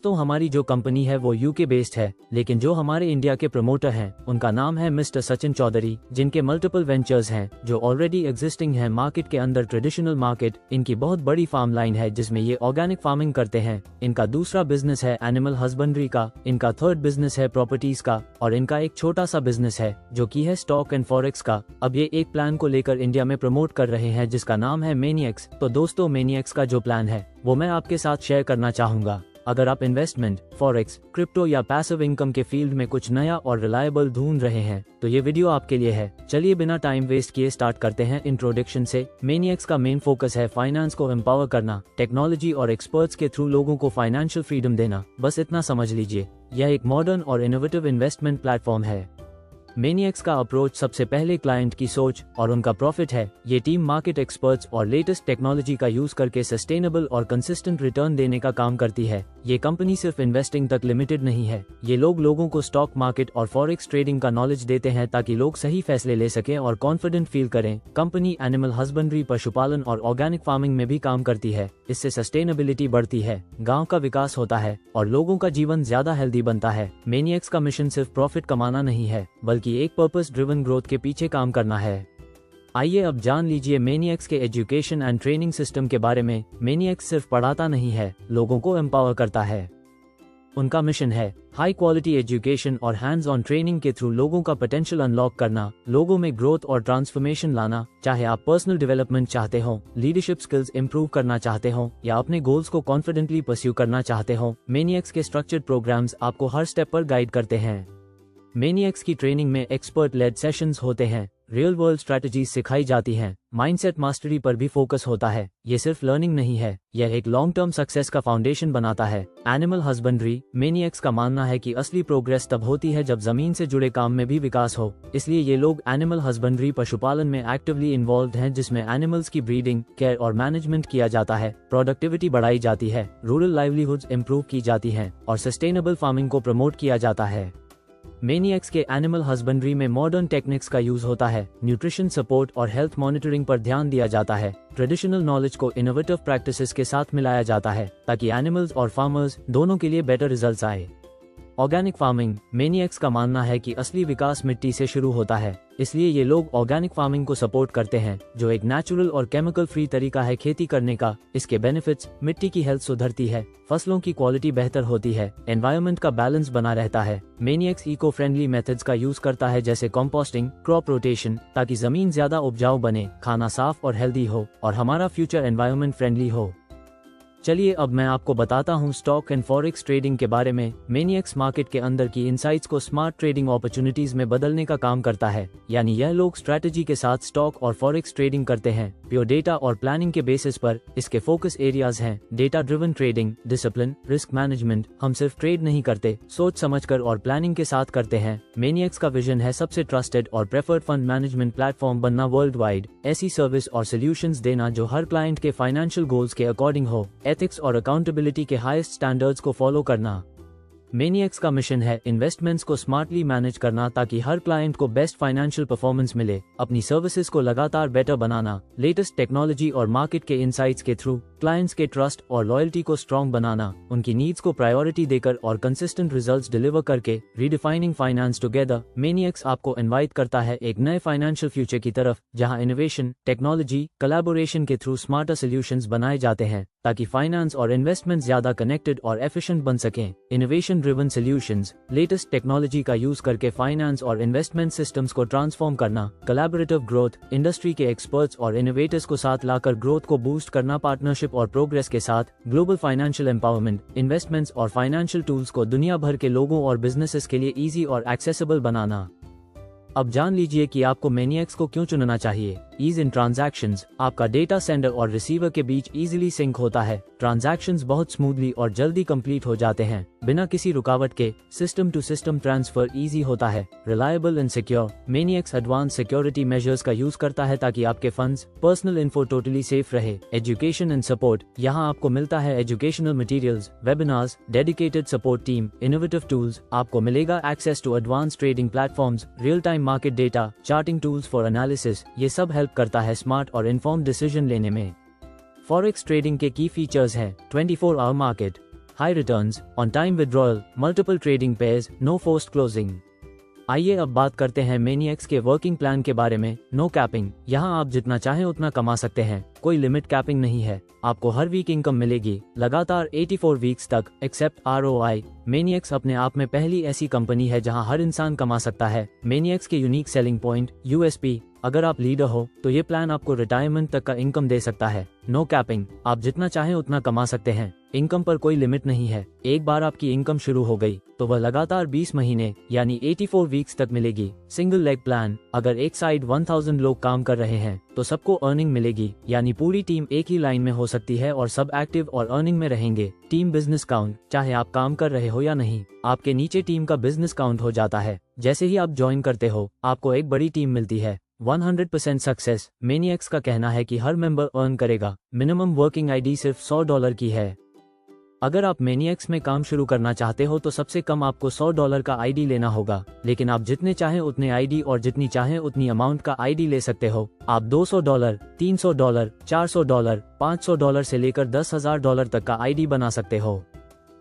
दोस्तों, हमारी जो कंपनी है वो यूके बेस्ड है, लेकिन जो हमारे इंडिया के प्रमोटर हैं उनका नाम है मिस्टर सचिन चौधरी, जिनके मल्टीपल वेंचर्स हैं जो ऑलरेडी एग्जिस्टिंग हैं मार्केट के अंदर। ट्रेडिशनल मार्केट इनकी बहुत बड़ी फार्म लाइन है जिसमें ये ऑर्गेनिक फार्मिंग करते हैं। इनका दूसरा बिजनेस है एनिमल हस्बेंड्री का, इनका थर्ड बिजनेस है प्रॉपर्टीज का, और इनका एक छोटा सा बिजनेस है जो की है स्टॉक एंड फॉरेक्स का। अब ये एक प्लान को लेकर इंडिया में प्रमोट कर रहे हैं जिसका नाम है मैनिएक्स। तो दोस्तों, मैनिएक्स का जो प्लान है वो मैं आपके साथ शेयर करना चाहूंगा। अगर आप इन्वेस्टमेंट, फॉरेक्स, क्रिप्टो या पैसिव इनकम के फील्ड में कुछ नया और रिलायबल ढूंढ रहे हैं तो ये वीडियो आपके लिए है। चलिए बिना टाइम वेस्ट किए स्टार्ट करते हैं इंट्रोडक्शन से। मैनिएक्स का मेन फोकस है फाइनेंस को एम्पावर करना, टेक्नोलॉजी और एक्सपर्ट्स के थ्रू लोगों को फाइनेंशियल फ्रीडम देना। बस इतना समझ लीजिए, यह एक मॉडर्न और इनोवेटिव इन्वेस्टमेंट प्लेटफॉर्म है। मैनिएक्स का अप्रोच सबसे पहले क्लाइंट की सोच और उनका प्रॉफिट है। ये टीम मार्केट एक्सपर्ट्स और लेटेस्ट टेक्नोलॉजी का यूज करके सस्टेनेबल और कंसिस्टेंट रिटर्न देने का काम करती है। ये कंपनी सिर्फ इन्वेस्टिंग तक लिमिटेड नहीं है, ये लोगों को स्टॉक मार्केट और फॉरेक्स ट्रेडिंग का नॉलेज देते हैं ताकि लोग सही फैसले ले सकें और कॉन्फिडेंट फील करें। कंपनी एनिमल हस्बेंड्री, पशुपालन और ऑर्गेनिक फार्मिंग में भी काम करती है। इससे सस्टेनेबिलिटी बढ़ती है, गाँव का विकास होता है और लोगों का जीवन ज्यादा हेल्दी बनता है। मैनिएक्स का मिशन सिर्फ प्रॉफिट कमाना नहीं है बल्कि एक पर्पस ड्रिवन ग्रोथ के पीछे काम करना है। आइए अब जान लीजिए मैनिएक्स के एजुकेशन एंड ट्रेनिंग सिस्टम के बारे में। मैनिएक्स सिर्फ पढ़ाता नहीं है, लोगों को एम्पावर करता है। उनका मिशन है हाई क्वालिटी एजुकेशन और हैंड्स ऑन ट्रेनिंग के थ्रू लोगों का पोटेंशियल अनलॉक करना, लोगों में ग्रोथ और ट्रांसफॉर्मेशन लाना। चाहे आप पर्सनल डेवलपमेंट चाहते हो, लीडरशिप स्किल्स इंप्रूव करना चाहते हो या अपने गोल्स को कॉन्फिडेंटली परस्यू करना चाहते हो, मैनिएक्स के स्ट्रक्चर्ड प्रोग्राम्स आपको हर स्टेप पर गाइड करते हैं। मैनिएक्स की ट्रेनिंग में एक्सपर्ट लेड सेशंस होते हैं, रियल वर्ल्ड स्ट्रैटेजीज सिखाई जाती हैं, माइंडसेट मास्टरी पर भी फोकस होता है। ये सिर्फ लर्निंग नहीं है, यह एक लॉन्ग टर्म सक्सेस का फाउंडेशन बनाता है। एनिमल हस्बेंड्री, मैनिएक्स का मानना है कि असली प्रोग्रेस तब होती है जब जमीन से जुड़े काम में भी विकास हो। इसलिए ये लोग एनिमल हस्बेंड्री, पशुपालन में एक्टिवली इन्वॉल्व हैं, जिसमें एनिमल्स की ब्रीडिंग, केयर और मैनेजमेंट किया जाता है। प्रोडक्टिविटी बढ़ाई जाती है, रूरल लाइवलीहुड्स इंप्रूव की जाती हैं और सस्टेनेबल फार्मिंग को प्रमोट किया जाता है। मैनिएक्स के एनिमल हस्बेंड्री में मॉडर्न टेक्निक्स का यूज होता है, न्यूट्रिशन सपोर्ट और हेल्थ मॉनिटरिंग पर ध्यान दिया जाता है। ट्रेडिशनल नॉलेज को इनोवेटिव प्रैक्टिसेस के साथ मिलाया जाता है ताकि एनिमल्स और फार्मर्स दोनों के लिए बेटर रिजल्ट्स आए। ऑर्गेनिक फार्मिंग, मैनिएक्स का मानना है कि असली विकास मिट्टी से शुरू होता है, इसलिए ये लोग ऑर्गेनिक फार्मिंग को सपोर्ट करते हैं जो एक नेचुरल और केमिकल फ्री तरीका है खेती करने का। इसके बेनिफिट्स, मिट्टी की हेल्थ सुधरती है, फसलों की क्वालिटी बेहतर होती है, एनवायरनमेंट का बैलेंस बना रहता है। मैनिएक्स इको फ्रेंडली मेथड्स का यूज करता है जैसे कंपोस्टिंग, क्रॉप रोटेशन, ताकि जमीन ज्यादा उपजाऊ बने, खाना साफ और हेल्दी हो और हमारा फ्यूचर एनवायरनमेंट फ्रेंडली हो। चलिए अब मैं आपको बताता हूँ स्टॉक एंड फॉरेक्स ट्रेडिंग के बारे में। मैनिएक्स मार्केट के अंदर की इनसाइट्स को स्मार्ट ट्रेडिंग अपॉर्चुनिटीज में बदलने का काम करता है, यानी यह लोग स्ट्रैटेजी के साथ स्टॉक और फॉरेक्स ट्रेडिंग करते हैं प्योर डेटा और प्लानिंग के बेसिस पर। इसके फोकस एरियाज हैं data driven trading, discipline, risk management. हम सिर्फ ट्रेड नहीं करते, सोच समझकर और प्लानिंग के साथ करते हैं। मैनिएक्स का विजन है सबसे ट्रस्टेड और प्रेफर्ड फंड मैनेजमेंट प्लेटफॉर्म बनना वर्ल्ड वाइड, ऐसी सर्विस और सोल्यूशंस देना जो हर क्लाइंट के फाइनेंशियल गोल्स के अकॉर्डिंग हो। एथिक्स और अकाउंटेबिलिटी के हाईएस्ट स्टैंडर्ड्स को फॉलो करना। मैनिएक्स का मिशन है इन्वेस्टमेंट्स को स्मार्टली मैनेज करना ताकि हर क्लाइंट को बेस्ट फाइनेंशियल परफॉर्मेंस मिले, अपनी सर्विसेज को लगातार बेटर बनाना, लेटेस्ट टेक्नोलॉजी और मार्केट के इनसाइट्स के थ्रू क्लाइंट्स के ट्रस्ट और लॉयल्टी को स्ट्रॉन्ग बनाना, उनकी नीड्स को प्रायोरिटी देकर और कंसिस्टेंट रिजल्ट्स डिलीवर करके। रीडिफाइनिंग फाइनेंस टुगेदर, मैनिएक्स आपको इनवाइट करता है एक नए फाइनेंशियल फ्यूचर की तरफ जहां इनोवेशन, टेक्नोलॉजी, कोलैबोरेशन के थ्रू स्मार्टर सॉल्यूशंस बनाए जाते हैं ताकि फाइनेंस और इन्वेस्टमेंट ज्यादा कनेक्टेड और एफिशिएंट बन सकें। Innovation driven solutions, latest technology का यूज करके फाइनेंस और इन्वेस्टमेंट सिस्टम्स को ट्रांसफॉर्म करना। कोलैबोरेटिव ग्रोथ, इंडस्ट्री के एक्सपर्ट्स और इनोवेटर्स को साथ लाकर ग्रोथ को बूस्ट करना। पार्टनरशिप और प्रोग्रेस के साथ ग्लोबल फाइनेंशियल एम्पावरमेंट, इन्वेस्टमेंट्स और फाइनेंशियल टूल्स को दुनिया भर के लोगों और बिजनेसेस के लिए इजी और एक्सेसिबल बनाना। अब जान लीजिए कि आपको मैनिएक्स को क्यों चुनना चाहिए। ईज इन ट्रांजैक्शंस, आपका डेटा सेंडर और रिसीवर के बीच इजीली सिंक होता है। ट्रांजैक्शंस बहुत स्मूथली और जल्दी कंप्लीट हो जाते हैं बिना किसी रुकावट के। System to system transfer easy होता है, reliable and secure. Maniex advance security measures का यूज करता है ताकि आपके funds, personal info totally safe रहे। एजुकेशन एंड सपोर्ट, यहाँ आपको मिलता है educational materials, webinars, dedicated support team, innovative tools. आपको मिलेगा access to advance trading platforms, real time market data, charting tools for analysis. ये सब हेल्प करता है स्मार्ट और इन्फॉर्म्ड डिसीजन लेने में। फॉरेक्स ट्रेडिंग के की फीचर्स हैं 24 hour market, high returns, on time withdrawal, multiple trading pairs, no forced closing. आइए अब बात करते हैं मैनिएक्स के वर्किंग प्लान के बारे में। नो कैपिंग, यहाँ आप जितना चाहें उतना कमा सकते हैं, कोई लिमिट कैपिंग नहीं है। आपको हर वीक इनकम मिलेगी लगातार 84 वीक्स तक एक्सेप्ट ROI। मैनिएक्स अपने आप में पहली ऐसी कंपनी है जहां हर इंसान कमा सकता है। मैनिएक्स के यूनिक सेलिंग पॉइंट USP, अगर आप लीडर हो तो ये प्लान आपको रिटायरमेंट तक का इनकम दे सकता है। नो कैपिंग, आप जितना चाहें उतना कमा सकते हैं, इनकम पर कोई लिमिट नहीं है। एक बार आपकी इनकम शुरू हो गई तो वह लगातार 20 महीने यानी 84 वीक्स तक मिलेगी। सिंगल लेग प्लान, अगर एक साइड 1000 लोग काम कर रहे हैं तो सबको अर्निंग मिलेगी, यानी पूरी टीम एक ही लाइन में हो सकती है और सब एक्टिव और अर्निंग में रहेंगे। टीम बिजनेस काउंट, चाहे आप काम कर रहे हो या नहीं, आपके नीचे टीम का बिजनेस काउंट हो जाता है। जैसे ही आप ज्वाइन करते हो आपको एक बड़ी टीम मिलती है। 100% सक्सेस, मैनिएक्स का कहना है कि हर मेंबर अर्न करेगा। मिनिमम वर्किंग आईडी सिर्फ $100 की है। अगर आप मैनिएक्स में काम शुरू करना चाहते हो तो सबसे कम आपको $100 का आईडी लेना होगा, लेकिन आप जितने चाहें उतने आईडी और जितनी चाहें उतनी अमाउंट का आईडी ले सकते हो। आप $200, $300, $400, $500 से लेकर $10,000 तक का आईडी बना सकते हो।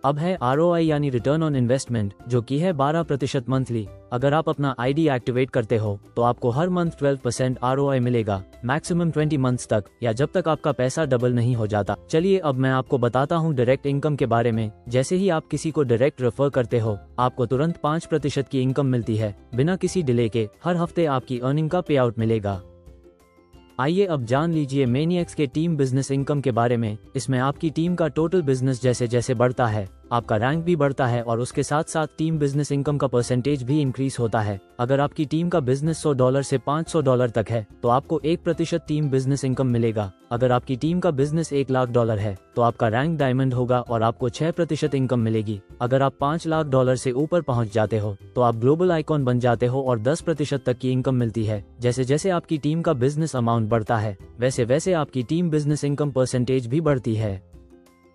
अब है ROI यानी रिटर्न ऑन इन्वेस्टमेंट, जो कि है 12% मंथली। अगर आप अपना आईडी एक्टिवेट करते हो तो आपको हर मंथ 12% ROI मिलेगा, मैक्सिमम 20 मंथ्स तक, या जब तक आपका पैसा डबल नहीं हो जाता। चलिए अब मैं आपको बताता हूँ डायरेक्ट इनकम के बारे में। जैसे ही आप किसी को डायरेक्ट रेफर करते हो आपको तुरंत 5% की इनकम मिलती है बिना किसी डिले के। हर हफ्ते आपकी अर्निंग का पे आउट मिलेगा। आइए अब जान लीजिए मैनिएक्स के टीम बिजनेस इनकम के बारे में। इसमें आपकी टीम का टोटल बिजनेस जैसे जैसे बढ़ता है आपका रैंक भी बढ़ता है और उसके साथ साथ टीम बिजनेस इनकम का परसेंटेज भी इंक्रीज होता है। अगर आपकी टीम का बिजनेस $100 से $500 तक है तो आपको 1% टीम बिजनेस इनकम मिलेगा। अगर आपकी टीम का बिजनेस $1,00,000 है तो आपका रैंक डायमंड होगा और आपको 6% इनकम मिलेगी। अगर आप $5,00,000 से ऊपर पहुंच जाते हो तो आप ग्लोबल आइकॉन बन जाते हो और 10% तक की इनकम मिलती है। जैसे जैसे आपकी टीम का बिजनेस अमाउंट बढ़ता है वैसे वैसे आपकी टीम बिजनेस इनकम परसेंटेज भी बढ़ती है।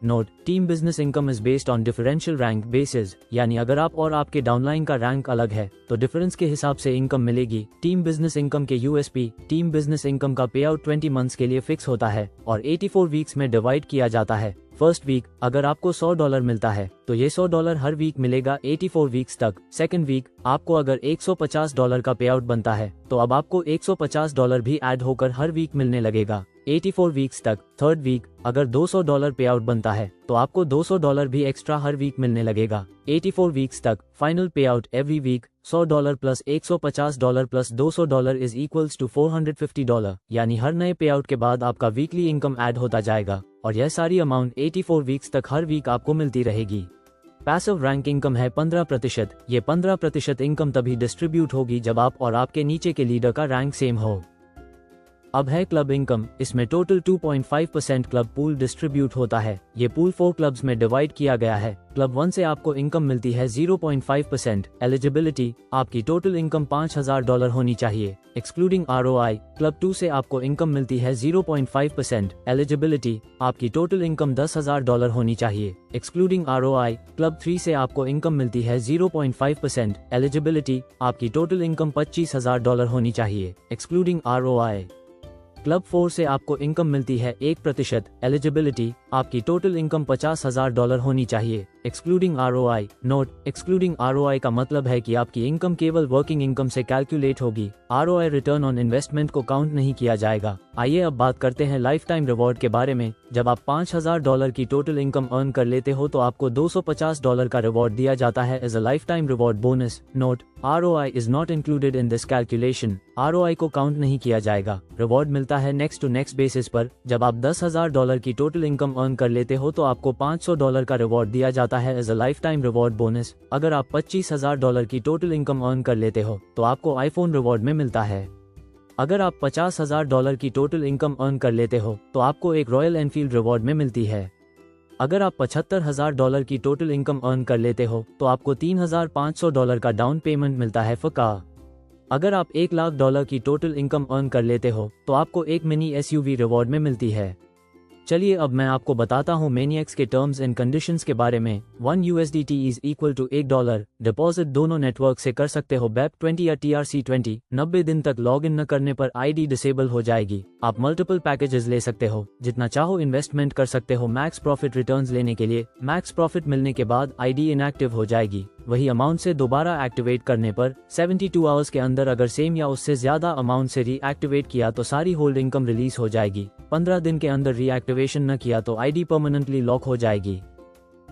Note, team business income is based on differential rank basis, यानी अगर आप और आपके डाउनलाइन का रैंक अलग है तो डिफरेंस के हिसाब से इनकम मिलेगी। टीम बिजनेस इनकम के USP, टीम बिजनेस इनकम का पे आउट 20 मंथ्स के लिए फिक्स होता है और 84 वीक्स में डिवाइड किया जाता है। फर्स्ट वीक अगर आपको $100 मिलता है तो ये $100 हर वीक मिलेगा 84 वीक्स तक। सेकंड वीक आपको अगर $150 का पे आउट बनता है तो अब आपको $150 भी ऐड होकर हर वीक मिलने लगेगा 84 वीक्स तक। थर्ड वीक अगर $200 पे आउट बनता है तो आपको $200 भी एक्स्ट्रा हर वीक मिलने लगेगा 84 वीक्स तक। Final pay out every week $100 plus $150 plus $200 is equals to $450, यानी हर नए पे आउट के बाद आपका वीकली इनकम ऐड होता जाएगा और यह सारी अमाउंट 84 वीक्स तक हर वीक आपको मिलती रहेगी। पैसिव रैंक इनकम है 15%। ये 15% इनकम तभी डिस्ट्रीब्यूट होगी जब आप और आपके नीचे के लीडर का रैंक सेम हो। अब है क्लब इनकम, इसमें टोटल 2.5% क्लब पूल डिस्ट्रीब्यूट होता है। ये पूल 4 क्लब्स में डिवाइड किया गया है। क्लब 1 से आपको इनकम मिलती है 0.5%। एलिजिबिलिटी, आपकी टोटल इनकम $5,000 होनी चाहिए एक्सक्लूडिंग ROI। क्लब 2 से आपको इनकम मिलती है 0.5%। एलिजिबिलिटी, आपकी टोटल इनकम $10,000 होनी चाहिए एक्सक्लूडिंग ROI। क्लब 3 से आपको इनकम मिलती है 0.5%। एलिजिबिलिटी, आपकी टोटल इनकम $25,000 होनी चाहिए एक्सक्लूडिंग ROI। क्लब 4 से आपको इनकम मिलती है 1%। एलिजिबिलिटी, आपकी टोटल इनकम $50,000 होनी चाहिए excluding ROI। Note, excluding ROI का मतलब है कि आपकी इनकम केवल वर्किंग इनकम से कैलकुलेट होगी। ROI रिटर्न ऑन इन्वेस्टमेंट को काउंट नहीं किया जाएगा। आइए अब बात करते हैं लाइफ टाइम रिवॉर्ड के बारे में। जब आप $5,000 की टोटल इनकम अर्न कर लेते हो तो आपको $250 का रिवॉर्ड दिया जाता है as a lifetime reward bonus. Note, ROI is not included in this calculation. ROI को काउंट नहीं किया जाएगा। रिवॉर्ड मिलता है नेक्स्ट टू नेक्स्ट बेसिस पर। जब आप $10,000 की टोटल इनकम अर्न कर लेते हो तो आपको $500 का रिवॉर्ड दिया जाता है as a lifetime reward bonus. अगर आप $25,000 की टोटल इनकम अर्न कर लेते हो तो आपको आईफोन रिवॉर्ड में मिलता है। अगर आप $50,000 की टोटल इनकम अर्न कर लेते हो तो आपको एक रॉयल एनफील्ड रिवॉर्ड में मिलती है। अगर आप $75,000 की टोटल इनकम अर्न कर लेते हो तो आपको $3,500 का डाउन पेमेंट मिलता है फका। अगर आप $1,00,000 की टोटल इनकम अर्न कर लेते हो तो आपको एक मिनी SUV रिवॉर्ड में मिलती है। चलिए अब मैं आपको बताता हूँ मैनिएक्स के टर्म्स एंड कंडीशंस के बारे में। 1 USDT is equal to $1। Deposit दोनों नेटवर्क से कर सकते हो, BEP20 या TRC20। 90 दिन तक लॉग इन न करने पर ID डिसेबल हो जाएगी। आप मल्टीपल पैकेजेस ले सकते हो, जितना चाहो इन्वेस्टमेंट कर सकते हो। मैक्स प्रॉफिट रिटर्न्स लेने के लिए मैक्स प्रॉफिट मिलने के बाद ID इनएक्टिव हो जाएगी। वही अमाउंट से दोबारा एक्टिवेट करने पर 72 आवर्स के अंदर अगर सेम या उससे ज्यादा अमाउंट से रीएक्टिवेट किया तो सारी होल्ड इनकम रिलीज हो जाएगी। 15 दिन के अंदर रीएक्टिवेशन न किया तो ID परमानेंटली लॉक हो जाएगी।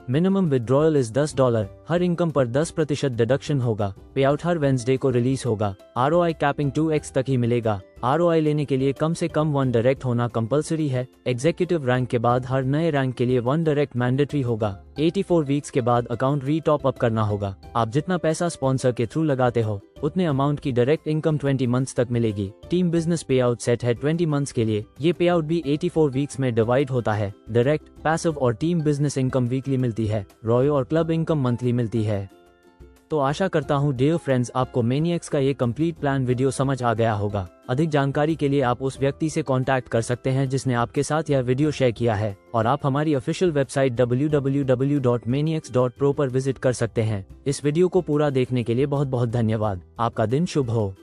Minimum withdrawal is $10। Her income पर 10% डिडक्शन होगा। पे आउट हर वेंसडे को रिलीज होगा। ROI कैपिंग 2x तक ही मिलेगा। ROI लेने के लिए कम से कम 1 डायरेक्ट होना कंपलसरी है। एग्जीक्यूटिव रैंक के बाद हर नए रैंक के लिए 1 डायरेक्ट मैंडेटरी होगा। 84 वीक्स के बाद अकाउंट री-टॉप अप करना होगा। आप जितना पैसा स्पॉन्सर के थ्रू लगाते हो उतने अमाउंट की डायरेक्ट इनकम 20 मंथ्स तक मिलेगी। टीम बिजनेस पे आउट सेट है 20 मंथ्स के लिए। ये पे आउट भी 84 वीक्स में डिवाइड होता है। डायरेक्ट, पैसिव और टीम बिजनेस इनकम वीकली मिलती है। रॉय और क्लब इनकम मंथली मिलती है। तो आशा करता हूँ डियर फ्रेंड्स आपको मैनिएक्स का ये कंप्लीट प्लान वीडियो समझ आ गया होगा। अधिक जानकारी के लिए आप उस व्यक्ति से कांटेक्ट कर सकते हैं जिसने आपके साथ यह वीडियो शेयर किया है, और आप हमारी ऑफिशियल वेबसाइट www.maniacs.pro पर विजिट कर सकते हैं। इस वीडियो को पूरा देखने के लिए बहुत बहुत धन्यवाद। आपका दिन शुभ हो।